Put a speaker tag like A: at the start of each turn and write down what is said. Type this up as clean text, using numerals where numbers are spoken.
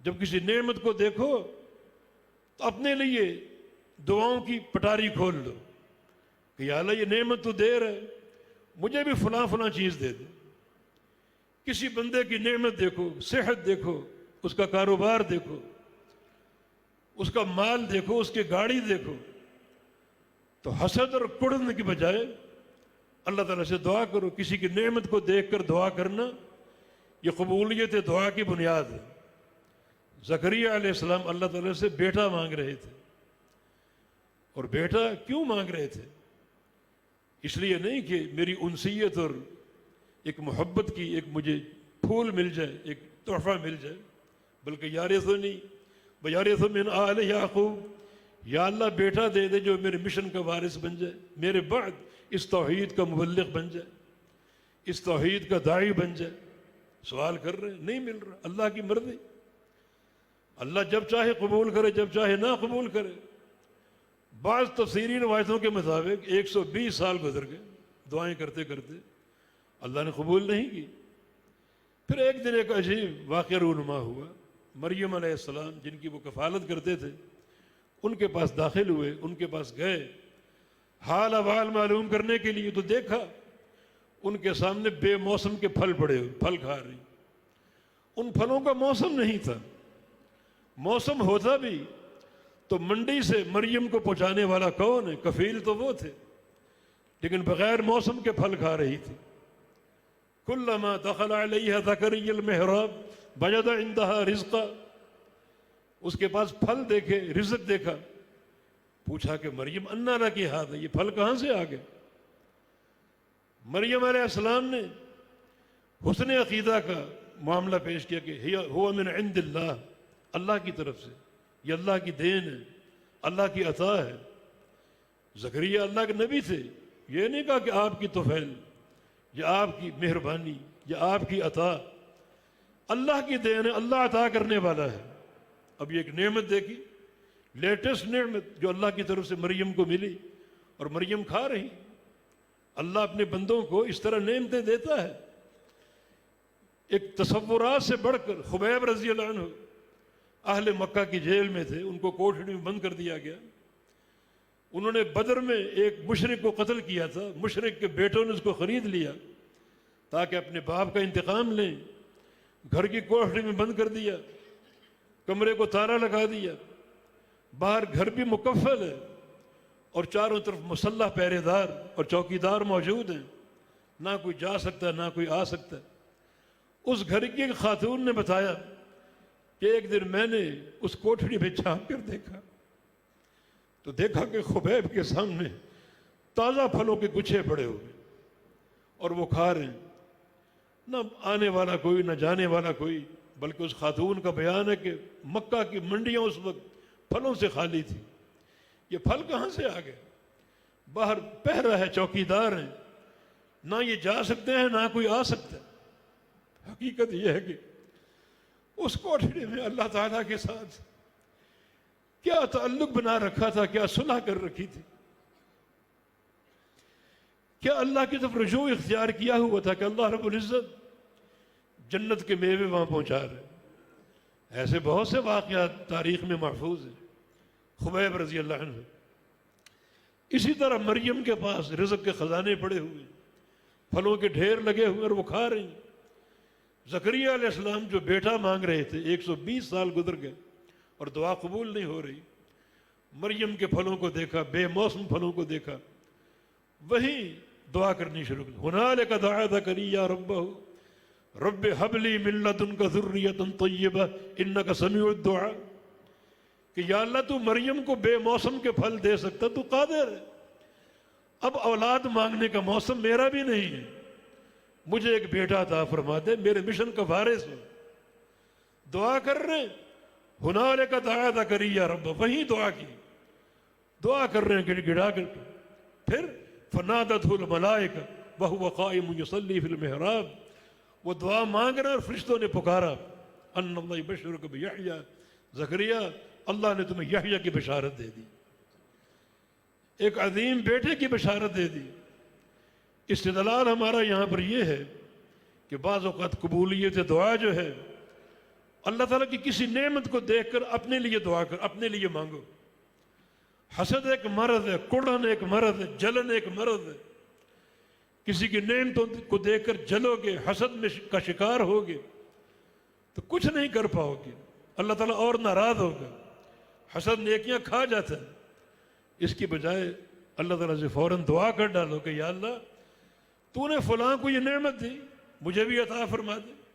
A: جب کسی نعمت کو دیکھو تو اپنے لیے دعاؤں کی پٹاری کھول لو کہ یا اللہ یہ نعمت تو دے رہا ہے، مجھے بھی فلاں فلاں چیز دے دے۔ کسی بندے کی نعمت دیکھو، صحت دیکھو، اس کا کاروبار دیکھو، اس کا مال دیکھو، اس کی گاڑی دیکھو، تو حسد اور کڑن کی بجائے اللہ تعالیٰ سے دعا کرو۔ کسی کی نعمت کو دیکھ کر دعا کرنا یہ قبولیت دعا کی بنیاد ہے۔ زکریا علیہ السلام اللہ تعالیٰ سے بیٹا مانگ رہے تھے، اور بیٹا کیوں مانگ رہے تھے؟ اس لیے نہیں کہ میری انسیت اور ایک محبت کی ایک مجھے پھول مل جائے، ایک تحفہ مل جائے، بلکہ یارثنی ویرث من آل یعقوب، یا اللہ بیٹا دے دے جو میرے مشن کا وارث بن جائے، میرے بعد اس توحید کا مبلغ بن جائے، اس توحید کا داعی بن جائے۔ سوال کر رہے ہیں، نہیں مل رہا۔ اللہ کی مرضی، اللہ جب چاہے قبول کرے، جب چاہے نہ قبول کرے۔ بعض تفسیری روایتوں کے مطابق 120 سال گزر گئے دعائیں کرتے کرتے، اللہ نے قبول نہیں کی۔ پھر ایک دن ایک عجیب واقعہ رونما ہوا۔ مریم علیہ السلام جن کی وہ کفالت کرتے تھے ان کے پاس داخل ہوئے، ان کے پاس گئے حال احوال معلوم کرنے کے لیے، تو دیکھا ان کے سامنے بے موسم کے پھل پڑے ہوئے، پھل کھا رہی۔ ان پھلوں کا موسم نہیں تھا، موسم ہوتا بھی تو منڈی سے مریم کو پہنچانے والا کون ہے؟ کفیل تو وہ تھے، لیکن بغیر موسم کے پھل کھا رہی تھی۔ کلما دخل علیہا زکریا المحراب وجد عندها رزقا، اس کے پاس پھل دیکھے، رزق دیکھا، پوچھا کہ مریم انا لکی ھذا، یہ پھل کہاں سے آ گئے؟ مریم علیہ السلام نے حسن عقیدہ کا معاملہ پیش کیا کہ ہوا من عند اللہ، اللہ کی طرف سے، یہ اللہ کی دین ہے، اللہ کی عطا ہے۔ زکریا اللہ کے نبی تھے، یہ نہیں کہا کہ آپ کی توفیل، یا آپ کی مہربانی، یا آپ کی عطا، اللہ کی دین ہے، اللہ عطا کرنے والا ہے۔ اب یہ ایک نعمت دیکھی، لیٹسٹ نعمت جو اللہ کی طرف سے مریم کو ملی، اور مریم کھا رہی۔ اللہ اپنے بندوں کو اس طرح نعمتیں دیتا ہے۔ ایک تصورات سے بڑھ کر خبیب رضی اللہ عنہ اہل مکہ کی جیل میں تھے، ان کو کوٹڑی میں بند کر دیا گیا۔ انہوں نے بدر میں ایک مشرک کو قتل کیا تھا، مشرک کے بیٹوں نے اس کو خرید لیا تاکہ اپنے باپ کا انتقام لیں۔ گھر کی کوٹڑی میں بند کر دیا، کمرے کو تالا لگا دیا، باہر گھر بھی مکفل ہے اور چاروں طرف مسلح پہرے دار اور چوکیدار موجود ہیں، نہ کوئی جا سکتا نہ کوئی آ سکتا۔ اس گھر کی ایک خاتون نے بتایا کہ ایک دن میں نے اس کوٹھڑی میں جھانک کر دیکھا تو دیکھا کہ خبیب کے سامنے تازہ پھلوں کے گچھے پڑے ہوئے اور وہ کھا رہے ہیں، نہ آنے والا کوئی نہ جانے والا کوئی، بلکہ اس خاتون کا بیان ہے کہ مکہ کی منڈیاں اس وقت پھلوں سے خالی تھی۔ یہ پھل کہاں سے آ گئے؟ باہر پہرا ہے، چوکیدار ہیں، نہ یہ جا سکتے ہیں نہ کوئی آ سکتا ہے۔ حقیقت یہ ہے کہ اس کوٹھڑی میں اللہ تعالیٰ کے ساتھ کیا تعلق بنا رکھا تھا، کیا صلح کر رکھی تھی، کیا اللہ کی طرف رجوع اختیار کیا ہوا تھا کہ اللہ رب العزت جنت کے میوے وہاں پہنچا رہے۔ ایسے بہت سے واقعات تاریخ میں محفوظ ہیں۔ خبیب رضی اللہ عنہ، اسی طرح مریم کے پاس رزق کے خزانے پڑے ہوئے، پھلوں کے ڈھیر لگے ہوئے اور وہ کھا رہی۔ زکریا علیہ السلام جو بیٹا مانگ رہے تھے، 120 سال گزر گئے اور دعا قبول نہیں ہو رہی۔ مریم کے پھلوں کو دیکھا، بے موسم پھلوں کو دیکھا، وہی دعا کرنی شروع کی۔ ہنالک دعا زکریا ربہ رب ہب لی من لدنک ذریۃ طیبہ انک سمیع الدعاء، کہ یا اللہ تو مریم کو بے موسم کے پھل دے سکتا، تو قادر ہے۔ اب اولاد مانگنے کا موسم میرا بھی نہیں ہے، مجھے ایک بیٹا عطا فرما دے، میرے مشن کا وارث ہو۔ دعا کر رہے ہیں، ہنالک دعا زکریا رب، وہی دعا کی، دعا کر رہے ہیں گڑ گڑا کر۔ پھر فنادتہ الملائکہ وہو قائم یصلی فی المحراب، وہ دعا مانگ رہے اور فرشتوں نے پکارا، ان اللہ یبشرک بیحییٰ، زکریا اللہ نے تمہیں یحییٰ کی بشارت دے دی، ایک عظیم بیٹے کی بشارت دے دی۔ استدلال ہمارا یہاں پر یہ ہے کہ بعض اوقات قبولیت دعا جو ہے اللہ تعالیٰ کی کسی نعمت کو دیکھ کر اپنے لیے دعا کر، اپنے لیے مانگو۔ حسد ایک مرض ہے، کڑھن ایک مرض ہے، جلن ایک مرض ہے۔ کسی کی نعمتوں کو دیکھ کر جلو گے، حسد میں کا شکار ہوگے تو کچھ نہیں کر پاؤ گے، اللہ تعالیٰ اور ناراض ہوگا۔ حسد نیکیاں کھا جاتا ہے، اس کی بجائے اللہ تعالیٰ سے فوراً دعا کر ڈالو کہ یا اللہ تو نے فلاں کو یہ نعمت دی، مجھے بھی عطا فرما دے۔